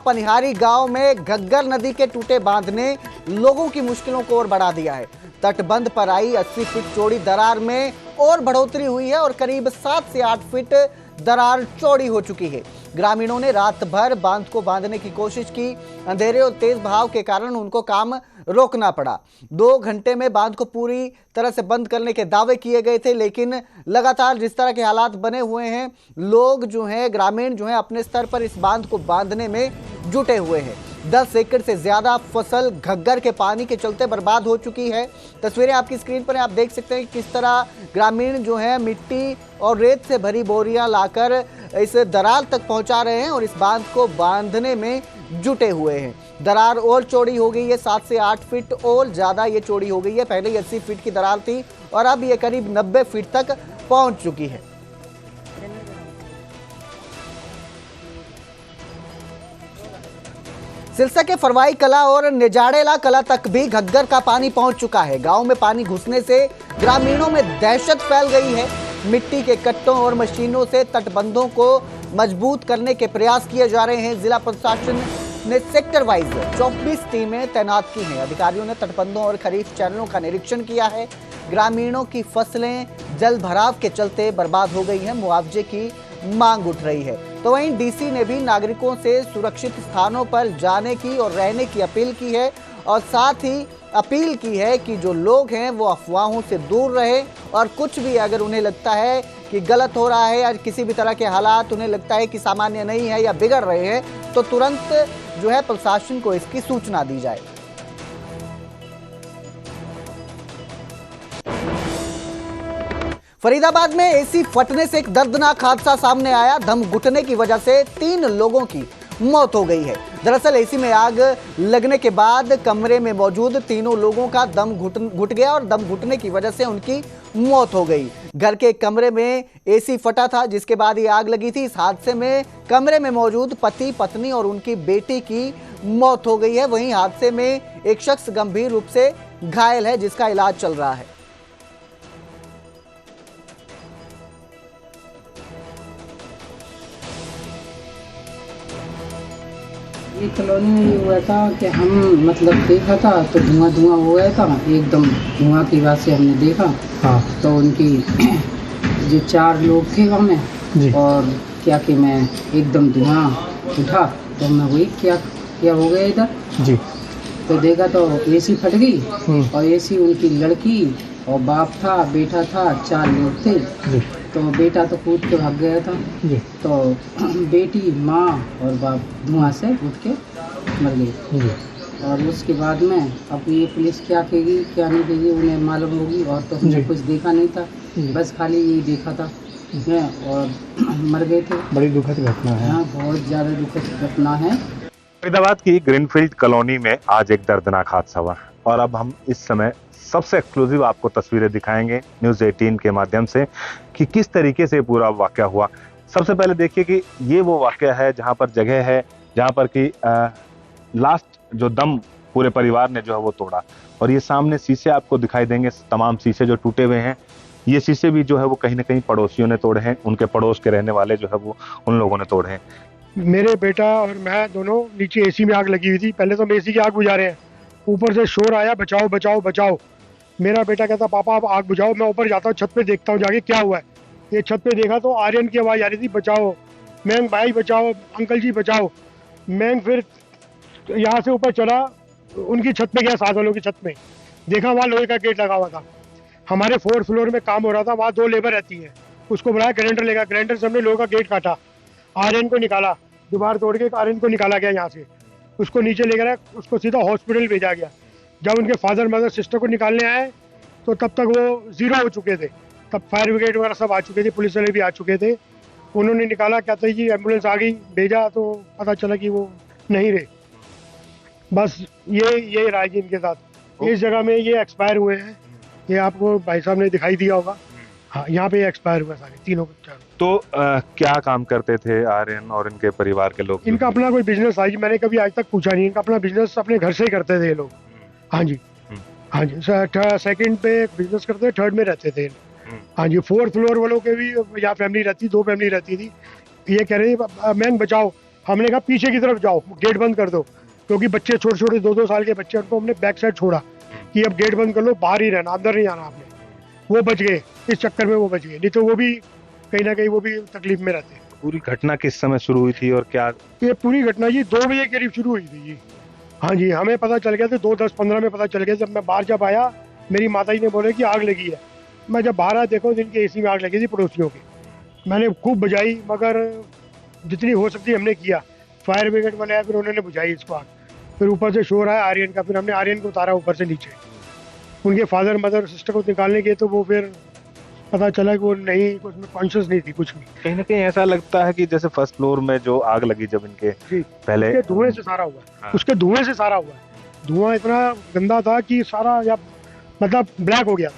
पनिहारी गांव में घग्गर नदी के टूटे बांध ने लोगों की मुश्किलों को और बढ़ा दिया है। तटबंध पर आई 80 फीट चौड़ी दरार में और बढ़ोतरी हुई है और करीब 7 से 8 फीट दरार चौड़ी हो चुकी है। ग्रामीणों ने रात भर बांध को बांधने की कोशिश की। अंधेरे और तेज बहाव के कारण उनको काम रोकना पड़ा। 2 घंटे में बांध को पूरी तरह से बंद करने के दावे किए गए थे, लेकिन लगातार जिस तरह के हालात बने हुए हैं, लोग जो हैं, ग्रामीण जो हैं, अपने स्तर पर इस बांध को बांधने में जुटे हुए हैं। 10 एकड़ से ज्यादा फसल घग्गर के पानी के चलते बर्बाद हो चुकी है। तस्वीरें आपकी स्क्रीन पर आप देख सकते हैं किस तरह ग्रामीण जो है मिट्टी और रेत से भरी बोरियां लाकर इस दरार तक पहुंचा रहे हैं और इस बांध को बांधने में जुटे हुए हैं। दरार और चौड़ी हो गई है, 7 से 8 फीट और ज्यादा ये चौड़ी हो गई है। पहले 80 फीट की दरार थी और अब ये करीब 90 फीट तक पहुंच चुकी है। सिरसा के फरवाई कला और निजाड़ेला कला तक भी घग्गर का पानी पहुंच चुका है। गांव में पानी घुसने से ग्रामीणों में दहशत फैल गई है। मिट्टी के कट्टों और मशीनों से तटबंधों को मजबूत करने के प्रयास किए जा रहे हैं। जिला प्रशासन ने सेक्टर वाइज 24 टीमें तैनात की हैं। अधिकारियों ने तटबंधों और खरीफ चैनलों का निरीक्षण किया है। ग्रामीणों की फसलें जल भराव के चलते बर्बाद हो गई हैं। मुआवजे की मांग उठ रही है। तो वहीं डीसी ने भी नागरिकों से सुरक्षित स्थानों पर जाने की और रहने की अपील की है और साथ ही अपील की है कि जो लोग हैं वो अफवाहों से दूर रहे और कुछ भी अगर उन्हें लगता है कि गलत हो रहा है या किसी भी तरह के हालात उन्हें लगता है कि सामान्य नहीं है या बिगड़ रहे हैं, तो तुरंत जो है प्रशासन को इसकी सूचना दी जाए। फरीदाबाद में एसी फटने से एक दर्दनाक हादसा सामने आया। दम घुटने की वजह से 3 लोगों की मौत हो गई है। दरअसल एसी में आग लगने के बाद कमरे में मौजूद तीनों लोगों का दम घुट गया और दम घुटने की वजह से उनकी मौत हो गई। घर के कमरे में एसी फटा था, जिसके बाद ये आग लगी थी। इस हादसे में कमरे में मौजूद पति, पत्नी और उनकी बेटी की मौत हो गई है। वहीं हादसे में एक शख्स गंभीर रूप से घायल है, जिसका इलाज चल रहा है। ये कॉलोनी में ये हुआ था कि हम मतलब देखा था तो धुआं हो गया था एकदम। धुआं की बात से हमने देखा। हाँ। तो उनकी जो 4 लोग थे वहाँ में और क्या कि मैं एकदम धुआं उठा तो मैं वही क्या हो गया इधर जी। तो देखा तो एसी फट गई और एसी उनकी लड़की और बाप था, बेटा था, 4 लोग थे। तो बेटा तो कूद के भाग गया था। तो बेटी, माँ और बाप धुआं से उठ के मर गई। और उसके बाद में अब ये पुलिस क्या कहेगी क्या नहीं कहेगी उन्हें मालूम होगी। और तो हमने कुछ देखा नहीं था, बस खाली यही देखा था और मर गए थे। बड़ी दुखद घटना है। हाँ, बहुत ज़्यादा दुखद घटना है। फरीदाबाद की ग्रीनफील्ड कॉलोनी में आज एक दर्दनाक हादसा हुआ और अब हम इस समय सबसे एक्सक्लूसिव आपको तस्वीरें दिखाएंगे न्यूज़ 18 के माध्यम से कि किस तरीके से पूरा वाकया हुआ। सबसे पहले देखिए कि ये वो वाकया है जहां पर जगह है जहां पर कि लास्ट जो दम पूरे परिवार ने जो है वो तोड़ा। और ये सामने शीशे आपको दिखाई देंगे, तमाम शीशे जो टूटे हुए हैं। ये शीशे भी जो है वो कहीं ना कहीं पड़ोसियों ने तोड़े हैं, उनके पड़ोस के रहने वाले जो है वो उन लोगों ने तोड़े हैं। मेरे बेटा और मैं दोनों नीचे एसी में आग लगी हुई थी। पहले तो हम एसी की आग बुझा रहे हैं, ऊपर से शोर आया बचाओ बचाओ बचाओ। मेरा बेटा कहता पापा आप आग बुझाओ। मैं ऊपर जाता हूँ, छत पे देखता हूँ जाके क्या हुआ है। ये छत पे देखा तो आर्यन की आवाज़ आ रही थी बचाओ, मैं भाई बचाओ, अंकल जी बचाओ। मैं फिर यहाँ से ऊपर चला, उनकी छत पे गया, साथ वालों की छत में देखा वहाँ लोहे का गेट लगा हुआ था। हमारे 4th फ्लोर में काम हो रहा था, वहाँ 2 लेबर रहती है। उसको बुलाया, ग्राइंडर लेगा, ग्राइंडर से हमने लोहे का गेट काटा, आर्यन को निकाला, दीवार तोड़ के आर्यन को निकाला गया यहाँ से। उसको नीचे ले गया, उसको सीधा हॉस्पिटल भेजा गया। जब उनके फादर मदर सिस्टर को निकालने आए तो तब तक वो 0 हो चुके थे। तब फायर ब्रिगेड वगैरह सब आ चुके थे, पुलिस वाले भी आ चुके थे। उन्होंने निकाला, कहते हैं जी एम्बुलेंस आ गई, भेजा तो पता चला कि वो नहीं रहे। बस ये रहा जी इनके साथ। इस जगह में ये एक्सपायर हुए हैं। ये आपको भाई साहब ने दिखाई दिया होगा। हाँ, यहाँ पे एक्सपायर हुआ सारे तीनों। तो क्या काम करते थे आर्यन और इनके परिवार के लोग? इनका अपना कोई बिजनेस आई, मैंने कभी आज तक पूछा नहीं। इनका अपना बिजनेस अपने घर से ही करते थे ये लोग। हाँ जी, हाँ जी। 2nd पे बिजनेस करते थे, 3rd में रहते थे। हाँ जी, 4th फ्लोर वालों के भी यहाँ फैमिली रहती, 2 फैमिली रहती थी। ये कह रहे थे मैन बचाओ, हमने कहा पीछे की तरफ जाओ, गेट बंद कर दो, क्योंकि बच्चे छोटे छोटे 2-2 साल के बच्चे, उनको हमने बैक साइड छोड़ा कि अब गेट बंद कर लो, बाहर ही रहना, अंदर नहीं आना आपने। वो बच गए, इस चक्कर में वो बच गए, नहीं तो वो भी कहीं ना कहीं वो भी तकलीफ में रहते। पूरी घटना किस समय शुरू हुई थी और क्या? ये पूरी घटना जी 2 बजे के करीब शुरू हुई थी जी। हाँ जी, हमें पता चल गया था 2:10-15 में पता चल गया। जब मैं बाहर जब आया, मेरी माता जी ने बोले कि आग लगी है। मैं जब बाहर आया देखो, जिनके एसी में आग लगी थी पड़ोसियों की। मैंने खूब बुझाई, मगर जितनी हो सकती हमने किया। फायर ब्रिगेड वाले आए, फिर उन्होंने बुझाई इसको आग। फिर ऊपर से शोर आया आर्यन का, फिर हमने आर्यन को उतारा ऊपर से नीचे। उनके फादर मदर सिस्टर को निकालने गए तो वो फिर पता चला कि वो नहीं, उसमें कॉन्शियस नहीं थी कुछ भी। कहीं ना कहीं ऐसा लगता है कि जैसे फर्स्ट फ्लोर में जो आग लगी जब इनके जी, पहले उसके धुएं से सारा हुआ। हाँ। उसके धुएं से सारा हुआ। धुआं इतना गंदा था कि सारा या मतलब ब्लैक हो गया।